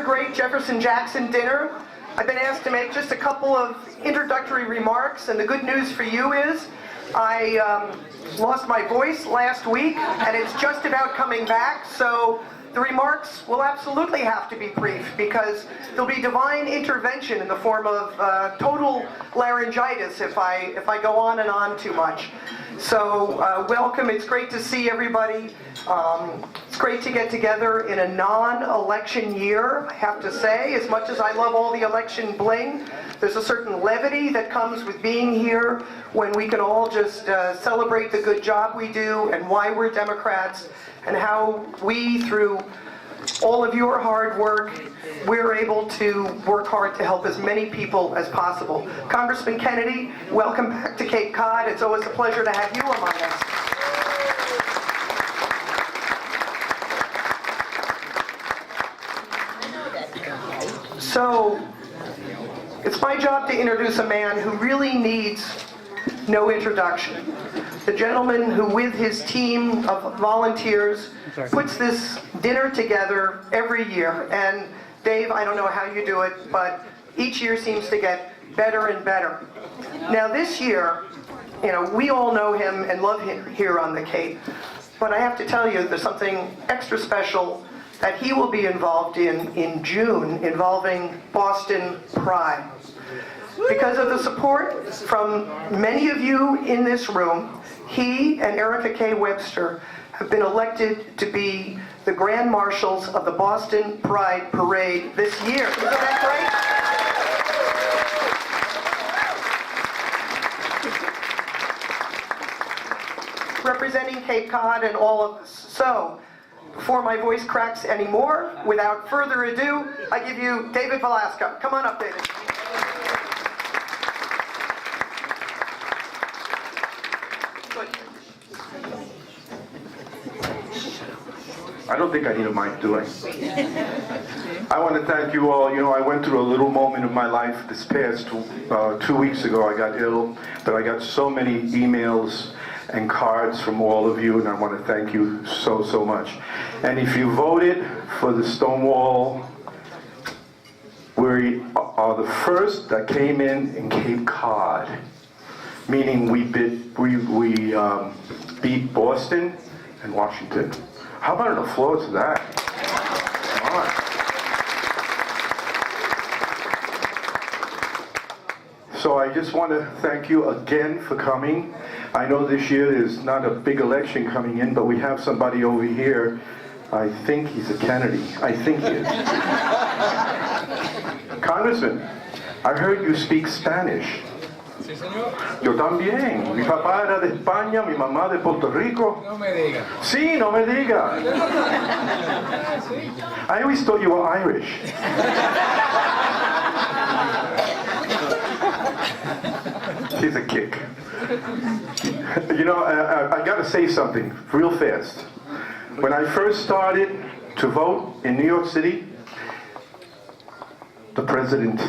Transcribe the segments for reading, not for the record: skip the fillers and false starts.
great Jefferson Jackson dinner. I've been asked to make just a couple of introductory remarks, and the good news for you is I lost my voice last week, and it's just about coming back, so the remarks will absolutely have to be brief because there'll be divine intervention in the form of total laryngitis if I go on and on too much. So welcome, it's great to see everybody. It's great to get together in a non-election year, I have to say. As much as I love all the election bling, there's a certain levity that comes with being here when we can all just celebrate the good job we do and why we're Democrats and how we, through all of your hard work, we're able to work hard to help as many people as possible. Congressman Kennedy, welcome back to Cape Cod. It's always a pleasure to have you among us. So, it's my job to introduce a man who really needs no introduction. The gentleman who, with his team of volunteers, puts this dinner together every year. And Dave, I don't know how you do it, but each year seems to get better and better. Now this year, you know, we all know him and love him here on the Cape. But I have to tell you, there's something extra special that he will be involved in June, involving Boston Pride. Because of the support from many of you in this room, he and Erica K. Webster have been elected to be the Grand Marshals of the Boston Pride Parade this year. Isn't that great? Representing Cape Cod and all of us. So, before my voice cracks anymore, without further ado, I give you David Velasco. Come on up, David. I don't think I need a mic, do I? I want to thank you all. You know, I went through a little moment of my life this past 2 weeks ago. I got ill, but I got so many emails and cards from all of you, and I want to thank you so much. And if you voted for the Stonewall, we are the first that came in Cape Cod, meaning we beat Boston and Washington. How about an applause to that? Come on. So I just want to thank you again for coming. I know this year there's not a big election coming in, but we have somebody over here. I think he's a Kennedy. I think he is. Congressman, I heard you speak Spanish. Sí, señor. Yo también. Mi papá era de España, mi mamá de Puerto Rico. No me diga. Sí, no me diga. I always thought you were Irish. He's a kick. You know, I got to say something real fast. When I first started to vote in New York City, the president,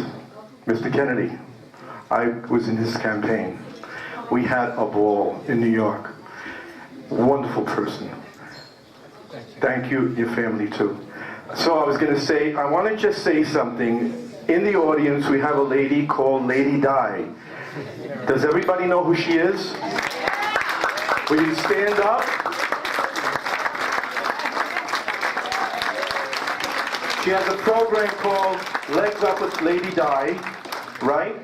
Mr. Kennedy, I was in his campaign. We had a ball in New York. Wonderful person. Thank you, your family too. So I was going to say, I want to just say something. In the audience, we have a lady called Lady Di. Does everybody know who she is? Will you stand up? She has a program called Legs Up with Lady Di, right?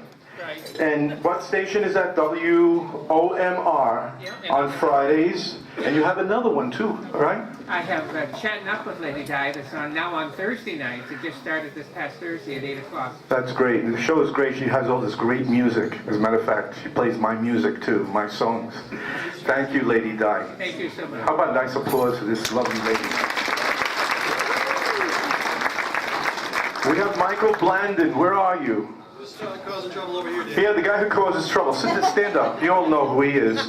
And what station is that? WOMR on Fridays. And you have another one too, right? I have Chatting Up with Lady Di that's now on Thursday nights. It just started this past Thursday at 8 o'clock. That's great. The show is great. She has all this great music. As a matter of fact, she plays my music too, my songs. Thank you, Lady Di. Thank you so much. How about a nice applause for this lovely lady? We have Michael Blandon. Where are you? Causing trouble over here, Dave. Yeah, the guy who causes trouble. Stand up. You all know who he is.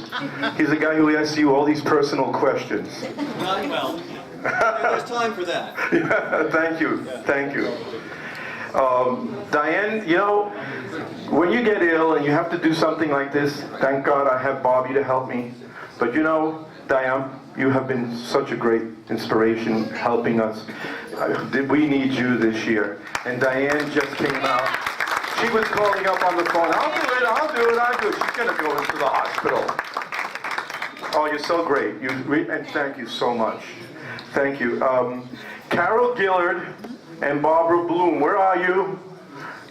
He's the guy who asks you all these personal questions. Not well. There's time for that. Yeah, thank you. Thank you. Diane, you know, when you get ill and you have to do something like this, thank God I have Bobby to help me. But you know, Diane, You have been such a great inspiration helping us. We need you this year. And Diane just came out. She was calling up on the phone, I'll do it. She's going to go into the hospital. Oh, you're so great. And thank you so much. Thank you. Carol Gillard and Barbara Bloom, where are you?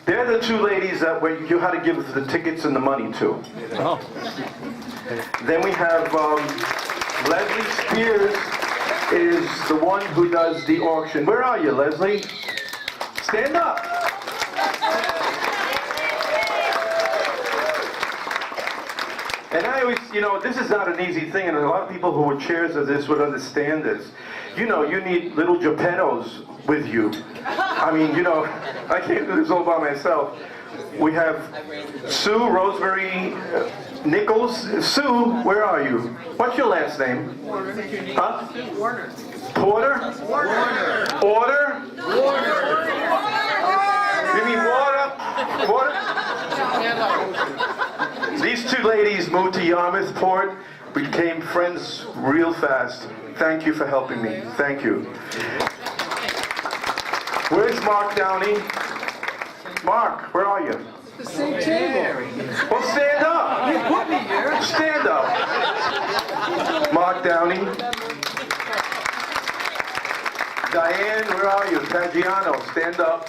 They're the two ladies that you had to give the tickets and the money to. Oh. Then we have Leslie Spears is the one who does the auction. Where are you, Leslie? Stand up. And I always, this is not an easy thing, and a lot of people who are chairs of this would understand this. You need little Geppettos with you. I mean, I can't do this all by myself. We have Sue Rosemary Nichols. Sue, where are you? What's your last name? Huh? Warner. Porter? Warner. Order? Warner. You mean water? Water? These two ladies moved to Yarmouth Port, became friends real fast. Thank you for helping me. Thank you. Where's Mark Downey? Mark, where are you? The same table. Well, stand up. You put me here. Stand up. Mark Downey. Diane, where are you? Caggiano, stand up.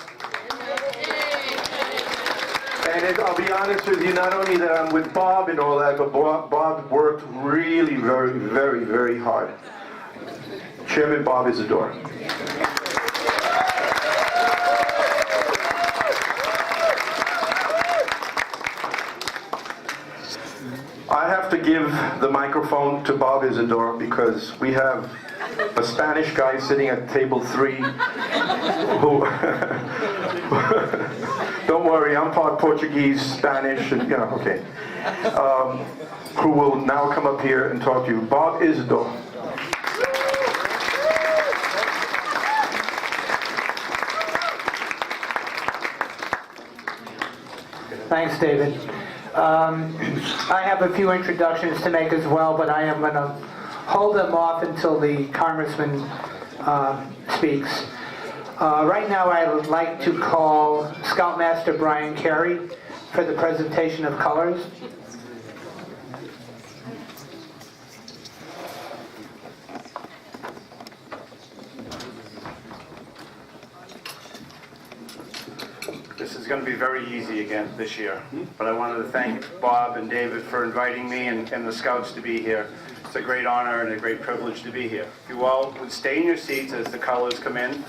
And I'll be honest with you, not only that I'm with Bob and all that, but Bob worked really very, very, very hard. Chairman Bob Isadore. I have to give the microphone to Bob Isadore because we have a Spanish guy sitting at table 3 who, don't worry, I'm part Portuguese, Spanish, and okay, who will now come up here and talk to you. Bob Isadore. Thanks, David. I have a few introductions to make as well, but I am going to hold them off until the congressman speaks. Right now I would like to call Scoutmaster Brian Carey for the presentation of colors. This is going to be very easy again this year, but I wanted to thank Bob and David for inviting me and the Scouts to be here. It's a great honor and a great privilege to be here. If you all would stay in your seats as the colors come in.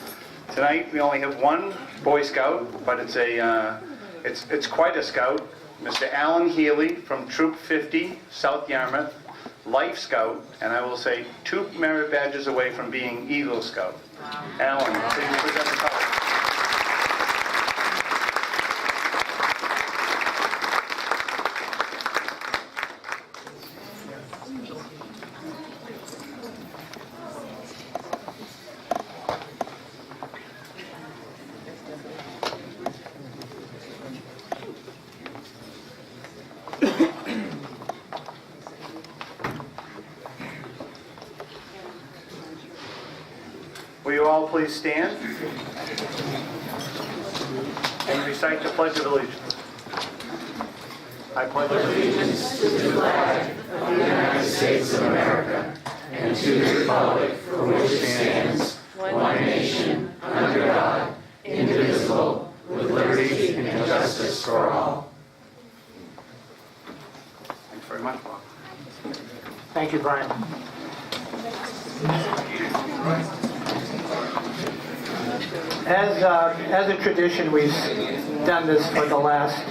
Tonight we only have one Boy Scout, but it's quite a Scout. Mr. Alan Healy from Troop 50, South Yarmouth, Life Scout, and I will say 2 merit badges away from being Eagle Scout. Alan, please present the colors. Will you all please stand and recite the Pledge of Allegiance? I pledge allegiance to the flag of the United States of America and to the republic for which it stands, one nation, under God, indivisible, with liberty and justice for all. Thanks very much, Bob. Thank you, Brian. As a tradition, we've done this for the last